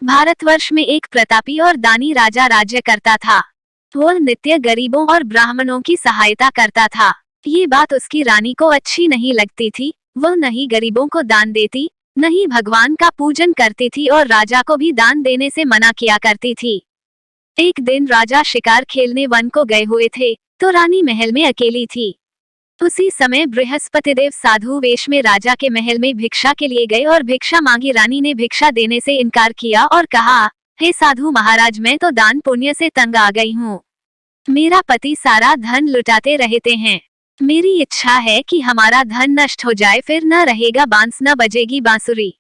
भारतवर्ष में एक प्रतापी और दानी राजा राज्य करता था। वह नित्य गरीबों और ब्राह्मणों की सहायता करता था। ये बात उसकी रानी को अच्छी नहीं लगती थी। वह न ही गरीबों को दान देती, न ही भगवान का पूजन करती थी और राजा को भी दान देने से मना किया करती थी। एक दिन राजा शिकार खेलने वन को गए हुए थे, तो रानी महल में अकेली थी। उसी समय बृहस्पतिदेव साधु वेश में राजा के महल में भिक्षा के लिए गए और भिक्षा मांगी। रानी ने भिक्षा देने से इनकार किया और कहा, हे साधु महाराज, मैं तो दान पुण्य से तंग आ गई हूँ। मेरा पति सारा धन लुटाते रहते हैं। मेरी इच्छा है कि हमारा धन नष्ट हो जाए, फिर न रहेगा बांस न बजेगी बांसुरी।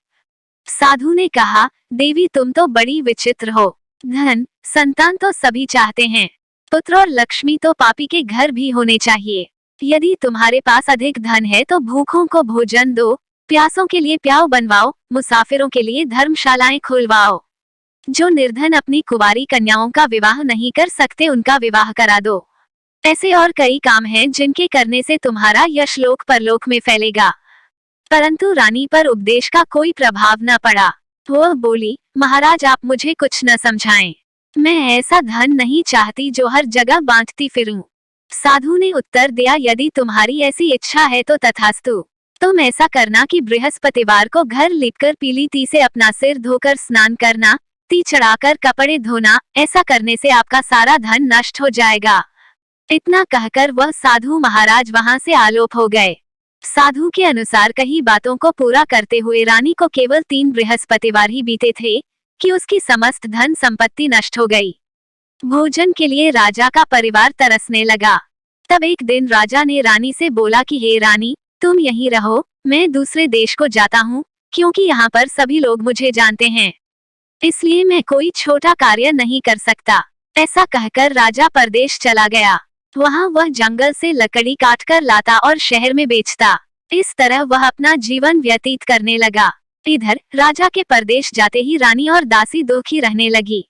साधु ने कहा, देवी तुम तो बड़ी विचित्र हो। धन संतान तो सभी चाहते हैं, पुत्र और लक्ष्मी तो पापी के घर भी होने चाहिए। यदि तुम्हारे पास अधिक धन है तो भूखों को भोजन दो, प्यासों के लिए प्याऊ बनवाओ, मुसाफिरों के लिए धर्मशालाएं खुलवाओ। जो निर्धन अपनी कुंवारी कन्याओं का विवाह नहीं कर सकते उनका विवाह करा दो। ऐसे और कई काम हैं जिनके करने से तुम्हारा यश लोक परलोक में फैलेगा। परंतु रानी पर उपदेश का कोई प्रभाव न पड़ा। वह बोली, महाराज आप मुझे कुछ न समझाएं। मैं ऐसा धन नहीं चाहती जो हर जगह बांटती फिरूं। साधु ने उत्तर दिया, यदि तुम्हारी ऐसी इच्छा है तो तथास्तु। तुम ऐसा करना कि बृहस्पतिवार को घर लिपकर पीली ती से अपना सिर धोकर स्नान करना, ती चढ़ाकर कपड़े धोना। ऐसा करने से आपका सारा धन नष्ट हो जाएगा। इतना कहकर वह साधु महाराज वहां से आलोप हो गए। साधु के अनुसार कही बातों को पूरा करते हुए रानी को केवल 3 बृहस्पतिवार ही बीते थे कि उसकी समस्त धन संपत्ति नष्ट हो गई। भोजन के लिए राजा का परिवार तरसने लगा। तब एक दिन राजा ने रानी से बोला कि हे रानी, तुम यहीं रहो, मैं दूसरे देश को जाता हूँ, क्योंकि यहाँ पर सभी लोग मुझे जानते हैं, इसलिए मैं कोई छोटा कार्य नहीं कर सकता। ऐसा कहकर राजा परदेश चला गया। वहाँ वह जंगल से लकड़ी काटकर लाता और शहर में बेचता। इस तरह वह अपना जीवन व्यतीत करने लगा। इधर राजा के परदेश जाते ही रानी और दासी दुखी रहने लगी।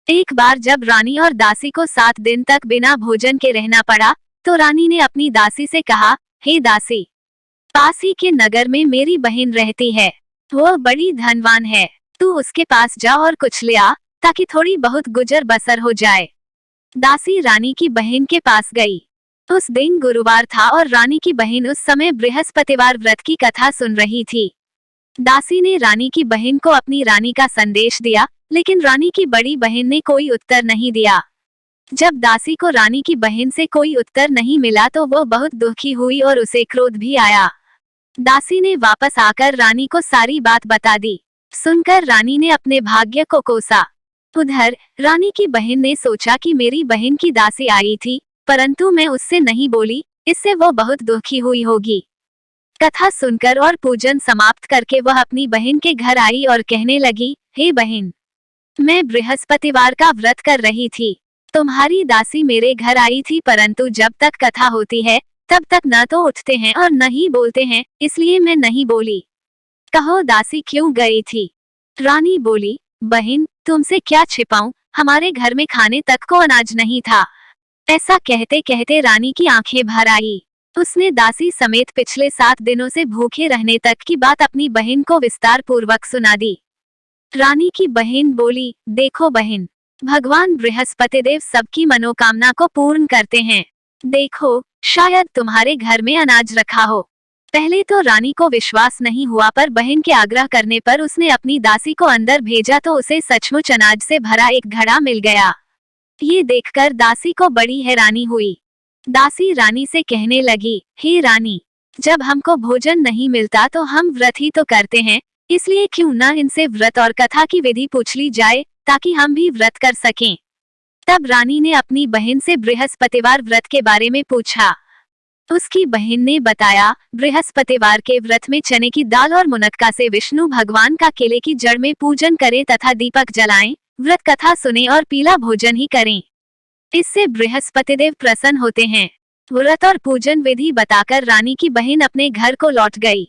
एक बार जब रानी और दासी को 7 दिन तक बिना भोजन के रहना पड़ा, तो रानी ने अपनी दासी से कहा, हे दासी, पास ही के नगर में मेरी बहन रहती है, वह बड़ी धनवान है, तू उसके पास जा और कुछ ले आ, ताकि थोड़ी बहुत गुजर बसर हो जाए। दासी रानी की बहन के पास गई। उस दिन गुरुवार था और रानी की बहन उस समय बृहस्पतिवार व्रत की कथा सुन रही थी। दासी ने रानी की बहन को अपनी रानी का संदेश दिया, लेकिन रानी की बड़ी बहन ने कोई उत्तर नहीं दिया। जब दासी को रानी की बहन से कोई उत्तर नहीं मिला तो वह बहुत दुखी हुई और उसे क्रोध भी आया। दासी ने वापस आकर रानी को सारी बात बता दी। सुनकर रानी ने अपने भाग्य को कोसा। उधर रानी की बहन ने सोचा कि मेरी बहन की दासी आई थी, परंतु मैं उससे नहीं बोली, इससे वो बहुत दुखी हुई होगी। कथा सुनकर और पूजन समाप्त करके वह अपनी बहन के घर आई और कहने लगी, हे बहन, मैं बृहस्पतिवार का व्रत कर रही थी। तुम्हारी दासी मेरे घर आई थी, परंतु जब तक कथा होती है तब तक न तो उठते हैं और न ही बोलते हैं, इसलिए मैं नहीं बोली। कहो दासी क्यों गई थी? रानी बोली, बहन तुमसे क्या छिपाऊं, हमारे घर में खाने तक को अनाज नहीं था। ऐसा कहते कहते रानी की आंखें भर आई। उसने दासी समेत पिछले 7 दिनों से भूखे रहने तक की बात अपनी बहन को विस्तार पूर्वक सुना दी। रानी की बहन बोली, देखो बहन, भगवान बृहस्पतिदेव सबकी मनोकामना को पूर्ण करते हैं। देखो, शायद तुम्हारे घर में अनाज रखा हो। पहले तो रानी को विश्वास नहीं हुआ, पर बहन के आग्रह करने पर उसने अपनी दासी को अंदर भेजा तो उसे सचमुच अनाज से भरा एक घड़ा मिल गया। ये देखकर दासी को बड़ी हैरानी हुई। दासी रानी से कहने लगी, हे रानी, जब हमको भोजन नहीं मिलता तो हम व्रत ही तो करते हैं, इसलिए क्यों न इनसे व्रत और कथा की विधि पूछ ली जाए, ताकि हम भी व्रत कर सकें। तब रानी ने अपनी बहन से बृहस्पतिवार व्रत के बारे में पूछा। उसकी बहन ने बताया, बृहस्पतिवार के व्रत में चने की दाल और मुनक्का से विष्णु भगवान का केले की जड़ में पूजन करें तथा दीपक जलाएं, व्रत कथा सुने और पीला भोजन ही करें। इससे बृहस्पतिदेव प्रसन्न होते हैं। व्रत और पूजन विधि बताकर रानी की बहन अपने घर को लौट गई।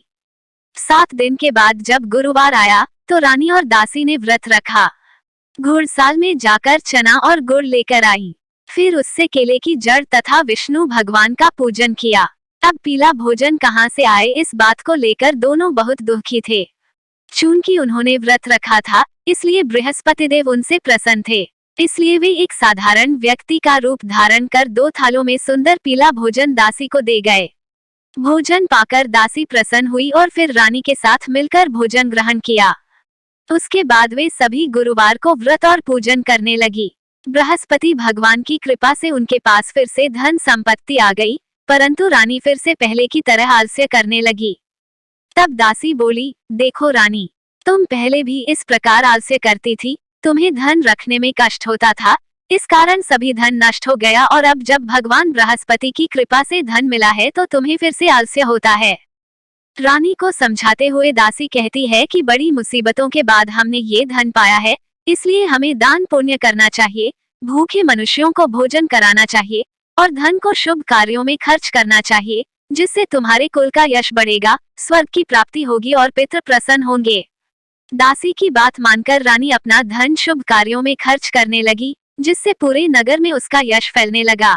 7 दिन के बाद जब गुरुवार आया तो रानी और दासी ने व्रत रखा। घुड़साल में जाकर चना और गुड़ लेकर आई, फिर उससे केले की जड़ तथा विष्णु भगवान का पूजन किया। अब पीला भोजन कहाँ से आए, इस बात को लेकर दोनों बहुत दुखी थे। चूंकि उन्होंने व्रत रखा था, इसलिए बृहस्पति देव उनसे प्रसन्न थे। इसलिए वे एक साधारण व्यक्ति का रूप धारण कर 2 थालों में सुंदर पीला भोजन दासी को दे गए। भोजन पाकर दासी प्रसन्न हुई और फिर रानी के साथ मिलकर भोजन ग्रहण किया। उसके बाद वे सभी गुरुवार को व्रत और पूजन करने लगी। बृहस्पति भगवान की कृपा से उनके पास फिर से धन संपत्ति आ गई, परंतु रानी फिर से पहले की तरह आलस्य करने लगी। तब दासी बोली, देखो रानी, तुम पहले भी इस प्रकार आलस्य करती थी, तुम्हें धन रखने में कष्ट होता था, इस कारण सभी धन नष्ट हो गया और अब जब भगवान बृहस्पति की कृपा से धन मिला है तो तुम्हें फिर से आलस्य होता है। रानी को समझाते हुए दासी कहती है कि बड़ी मुसीबतों के बाद हमने ये धन पाया है, इसलिए हमें दान पुण्य करना चाहिए, भूखे मनुष्यों को भोजन कराना चाहिए और धन को शुभ कार्यों में खर्च करना चाहिए, जिससे तुम्हारे कुल का यश बढ़ेगा, स्वर्ग की प्राप्ति होगी और पितृ प्रसन्न होंगे। दासी की बात मानकर रानी अपना धन शुभ कार्यों में खर्च करने लगी, जिससे पूरे नगर में उसका यश फैलने लगा।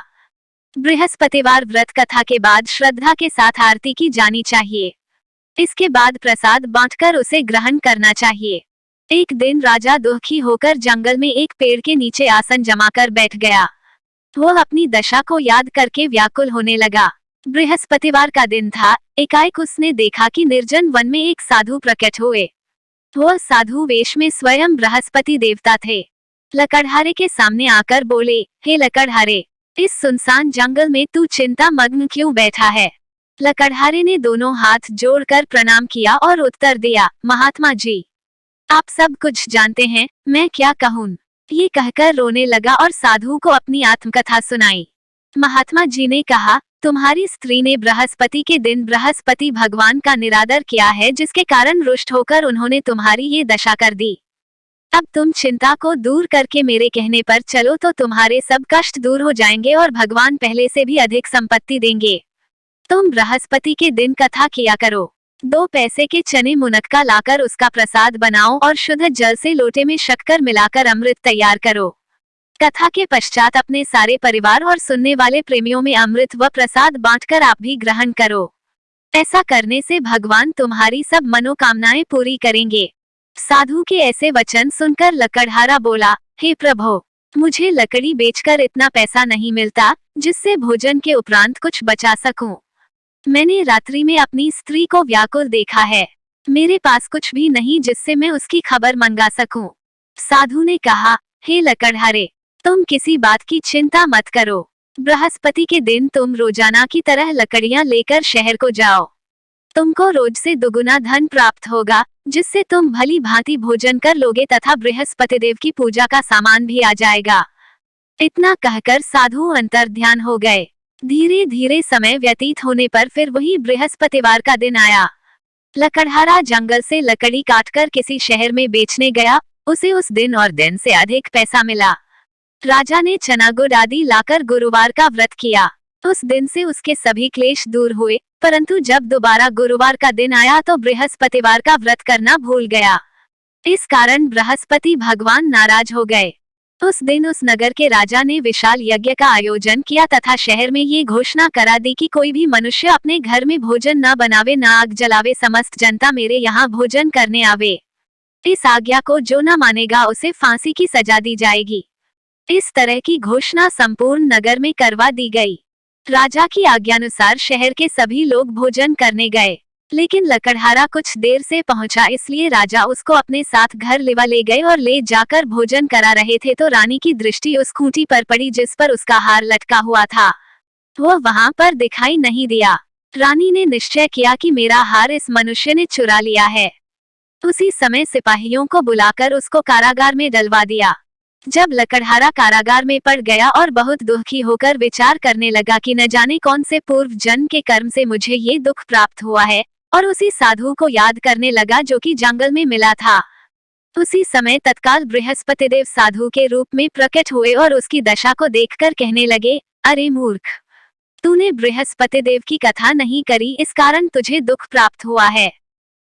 बृहस्पतिवार व्रत कथा के बाद श्रद्धा के साथ आरती की जानी चाहिए। इसके बाद प्रसाद बांटकर उसे ग्रहण करना चाहिए। एक दिन राजा दुखी होकर जंगल में एक पेड़ के नीचे आसन जमाकर बैठ गया। वह अपनी दशा को याद करके व्याकुल होने लगा। बृहस्पतिवार का दिन था। एकाएक उसने देखा कि निर्जन वन में एक साधु प्रकट हुए। वह साधु वेश में स्वयं बृहस्पति देवता थे। लकड़हारे के सामने आकर बोले, हे लकड़हारे, इस सुनसान जंगल में तू चिंता मग्न क्यों बैठा है? लकड़हारे ने दोनों हाथ जोड़कर प्रणाम किया और उत्तर दिया, महात्मा जी, आप सब कुछ जानते हैं, मैं क्या कहूँ? ये कहकर रोने लगा और साधु को अपनी आत्मकथा सुनाई। महात्मा जी ने कहा, तुम्हारी स्त्री ने बृहस्पति के दिन बृहस्पति भगवान का निरादर किया है, जिसके कारण रुष्ट होकर उन्होंने तुम्हारी ये दशा कर दी। अब तुम चिंता को दूर करके मेरे कहने पर चलो तो तुम्हारे सब कष्ट दूर हो जाएंगे और भगवान पहले से भी अधिक संपत्ति देंगे। तुम बृहस्पति के दिन कथा किया करो। 2 पैसे के चने मुनक्का लाकर उसका प्रसाद बनाओ और शुद्ध जल से लोटे में शक्कर मिलाकर अमृत तैयार करो। कथा के पश्चात अपने सारे परिवार और सुनने वाले प्रेमियों में अमृत व प्रसाद बांटकर आप भी ग्रहण करो। ऐसा करने से भगवान तुम्हारी सब मनोकामनाएं पूरी करेंगे। साधु के ऐसे वचन सुनकर लकड़हारा बोला, हे प्रभु, मुझे लकड़ी बेचकर इतना पैसा नहीं मिलता जिससे भोजन के उपरांत कुछ बचा सकूं। मैंने रात्रि में अपनी स्त्री को व्याकुल देखा है। मेरे पास कुछ भी नहीं जिससे मैं उसकी खबर मंगा सकूं। साधु ने कहा, हे लकड़हारे, तुम किसी बात की चिंता मत करो। बृहस्पति के दिन तुम रोजाना की तरह लकड़ियां लेकर शहर को जाओ। तुमको रोज से दुगुना धन प्राप्त होगा, जिससे तुम भली भांति भोजन कर लोगे तथा बृहस्पति देव की पूजा का सामान भी आ जाएगा। इतना कहकर साधु अंतर्ध्यान हो गए। धीरे धीरे समय व्यतीत होने पर फिर वही बृहस्पतिवार का दिन आया। लकड़हारा जंगल से लकड़ी काटकर किसी शहर में बेचने गया। उसे उस दिन और दिन से अधिक पैसा मिला। राजा ने चना गुड़ आदि लाकर गुरुवार का व्रत किया। उस दिन से उसके सभी क्लेश दूर हुए, परंतु जब दोबारा गुरुवार का दिन आया तो बृहस्पतिवार का व्रत करना भूल गया। इस कारण बृहस्पति भगवान नाराज हो गए। उस दिन उस नगर के राजा ने विशाल यज्ञ का आयोजन किया तथा शहर में ये घोषणा करा दी कि कोई भी मनुष्य अपने घर में भोजन न बनावे, न आग जलावे, समस्त जनता मेरे यहाँ भोजन करने आवे। इस आज्ञा को जो न मानेगा उसे फांसी की सजा दी जाएगी। इस तरह की घोषणा संपूर्ण नगर में करवा दी गई। राजा की आज्ञानुसार शहर के सभी लोग भोजन करने गए, लेकिन लकड़हारा कुछ देर से पहुंचा, इसलिए राजा उसको अपने साथ घर ले गए और ले जाकर भोजन करा रहे थे तो रानी की दृष्टि उस खूंटी पर पड़ी जिस पर उसका हार लटका हुआ था। वह वहां पर दिखाई नहीं दिया। रानी ने निश्चय किया कि मेरा हार इस मनुष्य ने चुरा लिया है। उसी समय सिपाहियों को बुलाकर उसको कारागार में डलवा दिया। जब लकड़हारा कारागार में पड़ गया और बहुत दुखी होकर विचार करने लगा कि न जाने कौन से पूर्व जन्म के कर्म से मुझे ये दुख प्राप्त हुआ है, और उसी साधु को याद करने लगा जो कि जंगल में मिला था। उसी समय तत्काल बृहस्पति देव साधु के रूप में प्रकट हुए और उसकी दशा को देखकर कहने लगे, अरे मूर्ख, तूने बृहस्पति देव की कथा नहीं करी, इस कारण तुझे दुख प्राप्त हुआ है।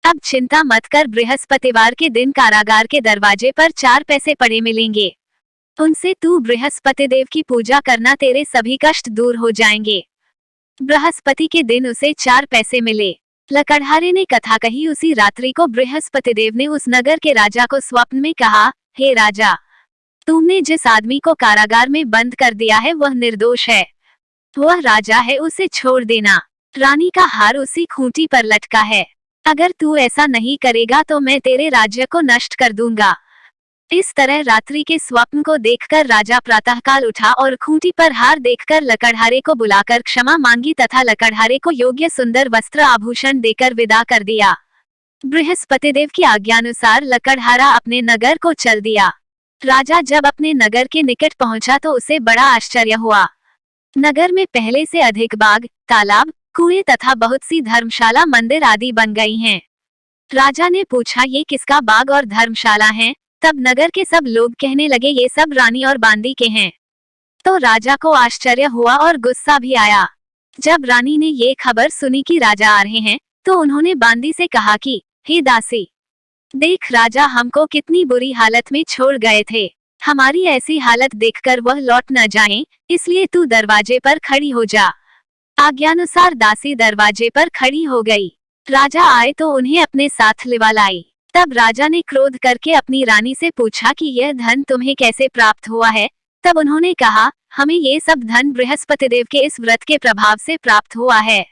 अब चिंता मत कर, बृहस्पतिवार के दिन कारागार के दरवाजे पर 4 पैसे पड़े मिलेंगे। उनसे तू बृहस्पति देव की पूजा करना, तेरे सभी कष्ट दूर हो जाएंगे। बृहस्पति के दिन उसे 4 पैसे मिले। लकड़हारे ने कथा कही। उसी रात्रि को बृहस्पति देव ने उस नगर के राजा को स्वप्न में कहा, हे राजा, तुमने जिस आदमी को कारागार में बंद कर दिया है वह निर्दोष है, वह राजा है, उसे छोड़ देना। रानी का हार उसी खूंटी पर लटका है, अगर तू ऐसा नहीं करेगा तो मैं तेरे राज्य को नष्ट कर दूंगा। इस तरह रात्रि के स्वप्न को देखकर राजा प्रातःकाल उठा और खूंटी पर हार देखकर लकड़हारे को बुलाकर क्षमा मांगी तथा लकड़हारे को योग्य सुंदर वस्त्र आभूषण देकर विदा कर दिया। बृहस्पति देव की आज्ञानुसार लकड़हारा अपने नगर को चल दिया। राजा जब अपने नगर के निकट पहुंचा तो उसे बड़ा आश्चर्य हुआ। नगर में पहले से अधिक बाग, तालाब, कुएं तथा बहुत सी धर्मशाला, मंदिर आदि बन गई हैं। राजा ने पूछा, ये किसका बाग और धर्मशाला हैं? तब नगर के सब लोग कहने लगे, ये सब रानी और बांदी के हैं। तो राजा को आश्चर्य हुआ और गुस्सा भी आया। जब रानी ने ये खबर सुनी कि राजा आ रहे हैं, तो उन्होंने बांदी से कहा कि हे दासी, देख राजा हमको कितनी बुरी हालत में छोड़ गए थे, हमारी ऐसी हालत देखकर वह लौट न जाएं, इसलिए तू दरवाजे पर खड़ी हो जा। आज्ञानुसार दासी दरवाजे पर खड़ी हो गई। राजा आए तो उन्हें अपने साथ लिवा लाई। तब राजा ने क्रोध करके अपनी रानी से पूछा कि यह धन तुम्हें कैसे प्राप्त हुआ है? तब उन्होंने कहा, हमें ये सब धन बृहस्पति देव के इस व्रत के प्रभाव से प्राप्त हुआ है।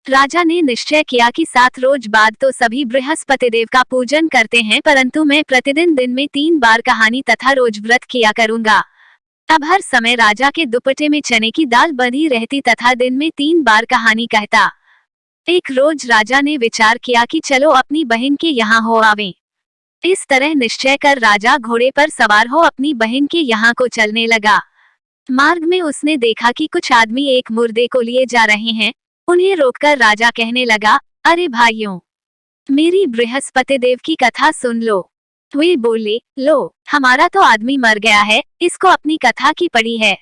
राजा ने निश्चय किया कि 7 रोज बाद तो सभी बृहस्पति देव का पूजन करते हैं, परंतु मैं प्रतिदिन दिन में 3 बार कहानी तथा रोज व्रत किया करूंगा। अब हर समय राजा के दुपट्टे में चने की दाल बंधी रहती तथा दिन में 3 बार कहानी कहता। एक रोज राजा ने विचार किया कि चलो अपनी बहन के यहाँ हो आवें। इस तरह निश्चय कर राजा घोड़े पर सवार हो अपनी बहन के यहाँ को चलने लगा। मार्ग में उसने देखा कि कुछ आदमी एक मुर्दे को लिए जा रहे हैं। उन्हें रोककर राजा कहने लगा, अरे भाइयों, मेरी बृहस्पति देव की कथा सुन लो। वे बोले, लो, हमारा तो आदमी मर गया है, इसको अपनी कथा की पड़ी है।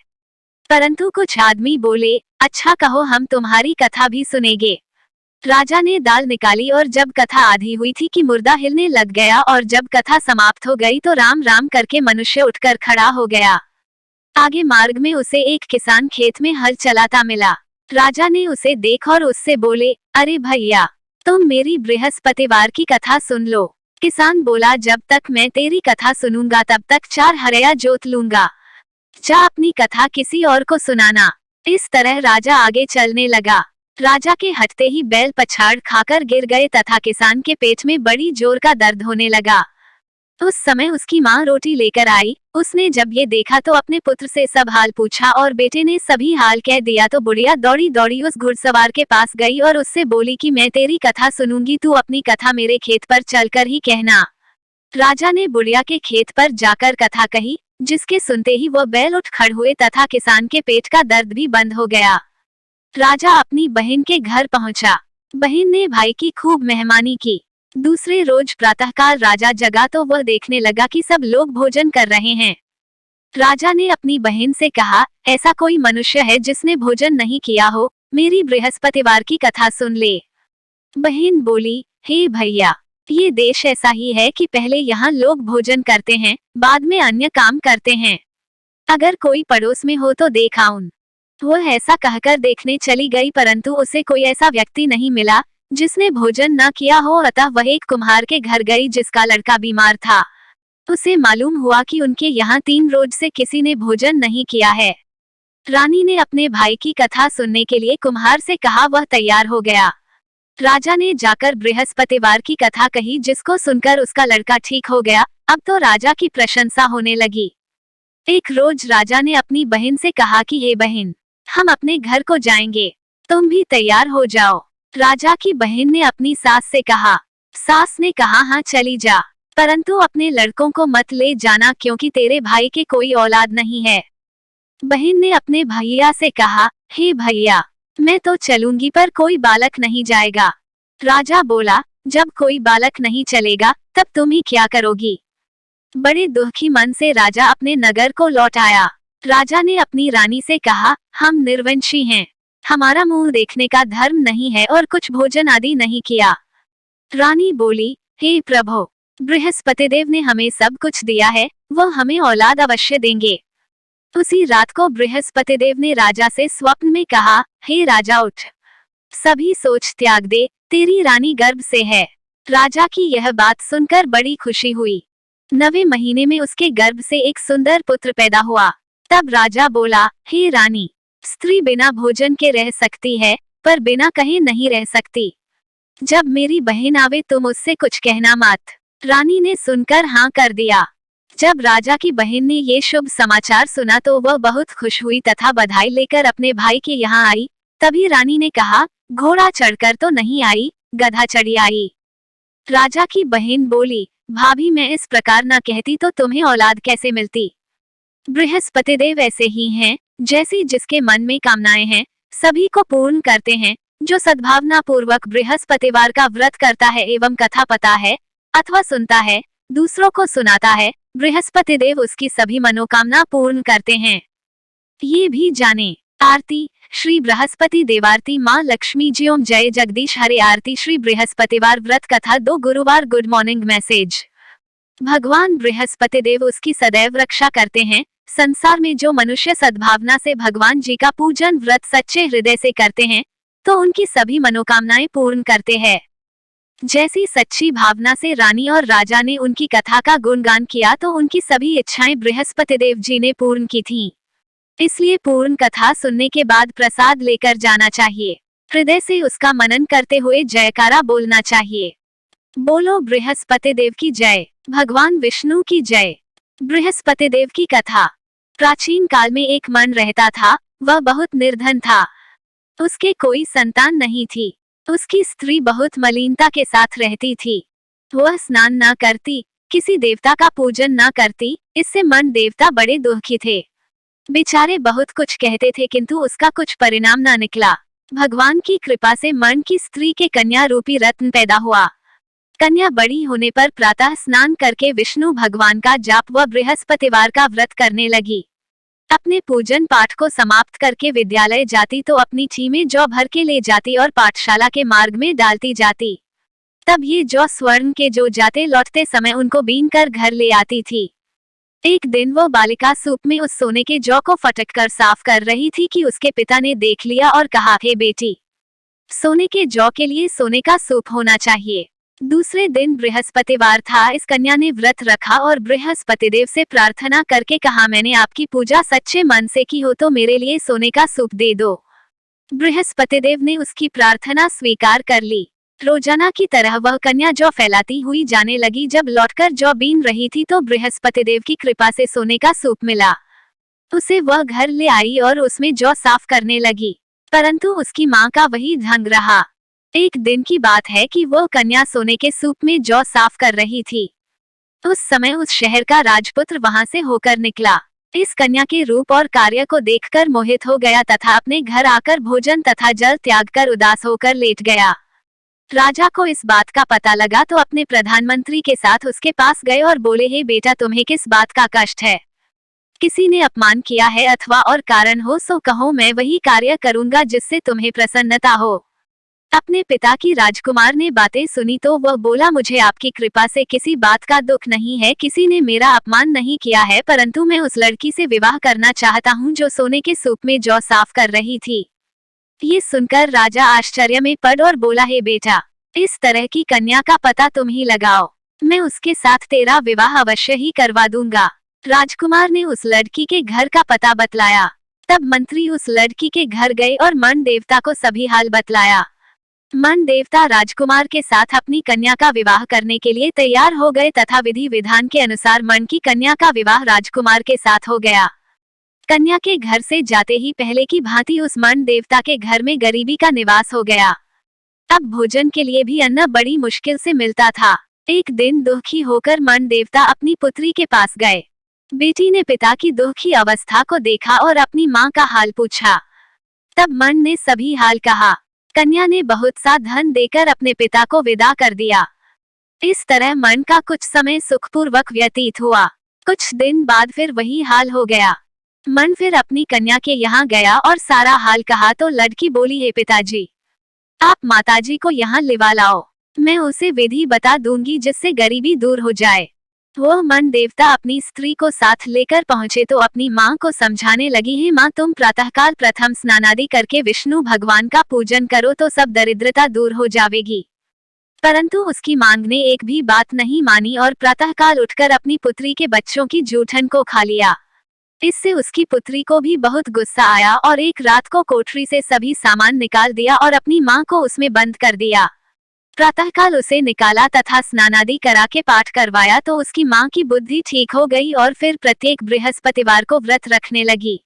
परंतु कुछ आदमी बोले, अच्छा कहो, हम तुम्हारी कथा भी सुनेंगे। राजा ने दाल निकाली और जब कथा आधी हुई थी कि मुर्दा हिलने लग गया, और जब कथा समाप्त हो गई तो राम राम करके मनुष्य उठकर खड़ा हो गया। आगे मार्ग में उसे एक किसान खेत में हल चलाता मिला। राजा ने उसे देख और उससे बोले, अरे भैया, तुम मेरी बृहस्पतिवार की कथा सुन लो। किसान बोला, जब तक मैं तेरी कथा सुनूंगा तब तक 4 हरया जोत लूंगा। जा अपनी कथा किसी और को सुनाना। इस तरह राजा आगे चलने लगा। राजा के हटते ही बैल पछाड़ खाकर गिर गए तथा किसान के पेट में बड़ी जोर का दर्द होने लगा। उस समय उसकी माँ रोटी लेकर आई। उसने जब ये देखा तो अपने पुत्र से सब हाल पूछा और बेटे ने सभी हाल कह दिया। तो बुढ़िया दौड़ी दौड़ी उस घुड़सवार के पास गई और उससे बोली कि मैं तेरी कथा सुनूंगी, तू अपनी कथा मेरे खेत पर चलकर ही कहना। राजा ने बुढ़िया के खेत पर जाकर कथा कही, जिसके सुनते ही वह बैल उठ खड़ हुए तथा किसान के पेट का दर्द भी बंद हो गया। राजा अपनी बहन के घर पहुंचा। बहन ने भाई की खूब मेहमानी की। दूसरे रोज प्रातःकाल राजा जगा तो वह देखने लगा कि सब लोग भोजन कर रहे हैं। राजा ने अपनी बहन से कहा, ऐसा कोई मनुष्य है जिसने भोजन नहीं किया हो, मेरी बृहस्पतिवार की कथा सुन ले। बहन बोली, हे भैया, ये देश ऐसा ही है कि पहले यहाँ लोग भोजन करते हैं, बाद में अन्य काम करते हैं। अगर कोई पड़ोस में हो तो देख आऊं। वह ऐसा कहकर देखने चली गई, परंतु उसे कोई ऐसा व्यक्ति नहीं मिला जिसने भोजन न किया हो। अतः वह एक कुम्हार के घर गई जिसका लड़का बीमार था। उसे मालूम हुआ कि उनके यहाँ 3 रोज से किसी ने भोजन नहीं किया है। रानी ने अपने भाई की कथा सुनने के लिए कुम्हार से कहा, वह तैयार हो गया। राजा ने जाकर बृहस्पतिवार की कथा कही, जिसको सुनकर उसका लड़का ठीक हो गया। अब तो राजा की प्रशंसा होने लगी। एक रोज राजा ने अपनी बहन से कहा कि हे बहन, हम अपने घर को जाएंगे, तुम भी तैयार हो जाओ। राजा की बहन ने अपनी सास से कहा। सास ने कहा, हाँ चली जा, परंतु अपने लड़कों को मत ले जाना, क्योंकि तेरे भाई के कोई औलाद नहीं है। बहन ने अपने भैया से कहा, हे भैया, मैं तो चलूंगी पर कोई बालक नहीं जाएगा। राजा बोला, जब कोई बालक नहीं चलेगा तब तुम ही क्या करोगी। बड़े दुखी मन से राजा अपने नगर को लौट आया। राजा ने अपनी रानी से कहा, हम निर्वंशी हैं, हमारा मुंह देखने का धर्म नहीं है और कुछ भोजन आदि नहीं किया। रानी बोली, हे प्रभु, बृहस्पति देव ने हमें सब कुछ दिया है, वह हमें औलाद अवश्य देंगे। उसी रात को बृहस्पति देव ने राजा से स्वप्न में कहा, हे राजा उठ, सभी सोच त्याग दे, तेरी रानी गर्भ से है। राजा की यह बात सुनकर बड़ी खुशी हुई। 9वें महीने में उसके गर्भ से एक सुंदर पुत्र पैदा हुआ। तब राजा बोला, हे रानी, स्त्री बिना भोजन के रह सकती है, पर बिना कहे नहीं रह सकती। जब मेरी बहन आवे तुम उससे कुछ कहना मत। रानी ने सुनकर हाँ कर दिया। जब राजा की बहन ने ये शुभ समाचार सुना तो वह बहुत खुश हुई तथा बधाई लेकर अपने भाई के यहाँ आई। तभी रानी ने कहा, घोड़ा चढ़कर तो नहीं आई, गधा चढ़ी आई। राजा की बहन बोली, भाभी मैं इस प्रकार न कहती तो तुम्हें औलाद कैसे मिलती। बृहस्पति देव ऐसे ही हैं, जैसी जिसके मन में कामनाएं हैं सभी को पूर्ण करते हैं। जो सद्भावना पूर्वक बृहस्पतिवार का व्रत करता है एवं कथा पता है अथवा सुनता है, दूसरों को सुनाता है, बृहस्पति देव उसकी सभी मनोकामना पूर्ण करते हैं। ये भी जाने। आरती। श्री बृहस्पति देवारती। माँ लक्ष्मी जी ओम जय जगदीश हरे। आरती। श्री बृहस्पतिवार व्रत कथा 2 गुरुवार। Good morning message. भगवान बृहस्पति देव उसकी सदैव रक्षा करते हैं। संसार में जो मनुष्य सद्भावना से भगवान जी का पूजन व्रत सच्चे हृदय से करते हैं तो उनकी सभी मनोकामनाएं पूर्ण करते हैं। जैसी सच्ची भावना से रानी और राजा ने उनकी कथा का गुणगान किया तो उनकी सभी इच्छाएं बृहस्पति देव जी ने पूर्ण की थीं। इसलिए पूर्ण कथा सुनने के बाद प्रसाद लेकर जाना चाहिए। हृदय से उसका मनन करते हुए जयकारा बोलना चाहिए। बोलो बृहस्पति देव की जय। भगवान विष्णु की जय। बृहस्पति देव की कथा। प्राचीन काल में एक मन रहता था। वह बहुत निर्धन था। उसके कोई संतान नहीं थी। उसकी स्त्री बहुत मलिनता के साथ रहती थी। वह स्नान न करती, किसी देवता का पूजन न करती। इससे मन देवता बड़े दुखी थे। बेचारे बहुत कुछ कहते थे किंतु उसका कुछ परिणाम न निकला। भगवान की कृपा से मन की स्त्री के कन्या रूपी रत्न पैदा हुआ। कन्या बड़ी होने पर प्रातः स्नान करके विष्णु भगवान का जाप व बृहस्पतिवार का व्रत करने लगी। अपने पूजन पाठ को समाप्त करके विद्यालय जाती तो अपनी ठी में जौ भर के ले जाती और पाठशाला के मार्ग में डालती जाती। तब ये जौ स्वर्ण के जो जाते लौटते समय उनको बीन कर घर ले आती थी। एक दिन वो बालिका सूप में उस सोने के जौ को फटक कर साफ कर रही थी कि उसके पिता ने देख लिया और कहा, हे बेटी, सोने के जौ के लिए सोने का सूप होना चाहिए। दूसरे दिन बृहस्पतिवार था। इस कन्या ने व्रत रखा और बृहस्पति देव से प्रार्थना करके कहा, मैंने आपकी पूजा सच्चे मन से की हो तो मेरे लिए सोने का सूप दे दो। बृहस्पति देव ने उसकी प्रार्थना स्वीकार कर ली। रोजाना की तरह वह कन्या जौ फैलाती हुई जाने लगी। जब लौटकर जौ बीन रही थी तो बृहस्पति देव की कृपा से सोने का सूप मिला। उसे वह घर ले आई और उसमें जौ साफ करने लगी, परंतु उसकी माँ का वही ढंग रहा। एक दिन की बात है कि वो कन्या सोने के सूप में जौ साफ कर रही थी। उस समय उस शहर का राजपुत्र वहां से होकर निकला। इस कन्या के रूप और कार्य को देखकर मोहित हो गया तथा अपने घर आकर भोजन तथा जल त्याग कर उदास होकर लेट गया। राजा को इस बात का पता लगा तो अपने प्रधानमंत्री के साथ उसके पास गए और बोले, हे बेटा, तुम्हें किस बात का कष्ट है? किसी ने अपमान किया है अथवा और कारण हो सो कहो, मैं वही कार्य करूंगा जिससे तुम्हें प्रसन्नता हो। अपने पिता की राजकुमार ने बातें सुनी तो वह बोला, मुझे आपकी कृपा से किसी बात का दुख नहीं है। किसी ने मेरा अपमान नहीं किया है, परंतु मैं उस लड़की से विवाह करना चाहता हूँ जो सोने के सूप में जौ साफ कर रही थी। ये सुनकर राजा आश्चर्य में पड़ और बोला, हे बेटा, इस तरह की कन्या का पता तुम ही लगाओ। मैं उसके साथ तेरा विवाह अवश्य ही करवा दूंगा। राजकुमार ने उस लड़की के घर का पता बतलाया। तब मंत्री उस लड़की के घर गए और मन देवता को सभी हाल बतलाया। मन देवता राजकुमार के साथ अपनी कन्या का विवाह करने के लिए तैयार हो गए तथा विधि विधान के अनुसार मन की कन्या का विवाह राजकुमार के साथ हो गया। कन्या के घर से जाते ही पहले की भांति उस मन देवता के घर में गरीबी का निवास हो गया। अब भोजन के लिए भी अन्न बड़ी मुश्किल से मिलता था। एक दिन दुखी होकर मन देवता अपनी पुत्री के पास गए। बेटी ने पिता की दुखी अवस्था को देखा और अपनी माँ का हाल पूछा। तब मन ने सभी हाल कहा। कन्या ने बहुत सा धन देकर अपने पिता को विदा कर दिया। इस तरह मन का कुछ समय सुखपूर्वक व्यतीत हुआ। कुछ दिन बाद फिर वही हाल हो गया। मन फिर अपनी कन्या के यहाँ गया और सारा हाल कहा तो लड़की बोली, हे पिताजी, आप माताजी को यहाँ लिवा लाओ। मैं उसे विधि बता दूंगी जिससे गरीबी दूर हो जाए। वह मन देवता अपनी स्त्री को साथ लेकर पहुंचे तो अपनी माँ को समझाने लगी है, माँ तुम प्रातःकाल प्रथम स्नानादि करके विष्णु भगवान का पूजन करो तो सब दरिद्रता दूर हो जाएगी। परंतु उसकी मांग ने एक भी बात नहीं मानी और प्रातःकाल उठकर अपनी पुत्री के बच्चों की जूठन को खा लिया। इससे उसकी पुत्री को भी बहुत गुस्सा आया और एक रात को कोठरी से सभी सामान निकाल दिया और अपनी माँ को उसमें बंद कर दिया। प्रातःकाल उसे निकाला तथा स्नानादि करा के पाठ करवाया तो उसकी माँ की बुद्धि ठीक हो गई और फिर प्रत्येक बृहस्पतिवार को व्रत रखने लगी।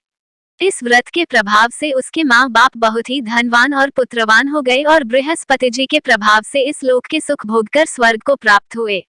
इस व्रत के प्रभाव से उसके माँ बाप बहुत ही धनवान और पुत्रवान हो गए और बृहस्पति जी के प्रभाव से इस लोक के सुख भोगकर स्वर्ग को प्राप्त हुए।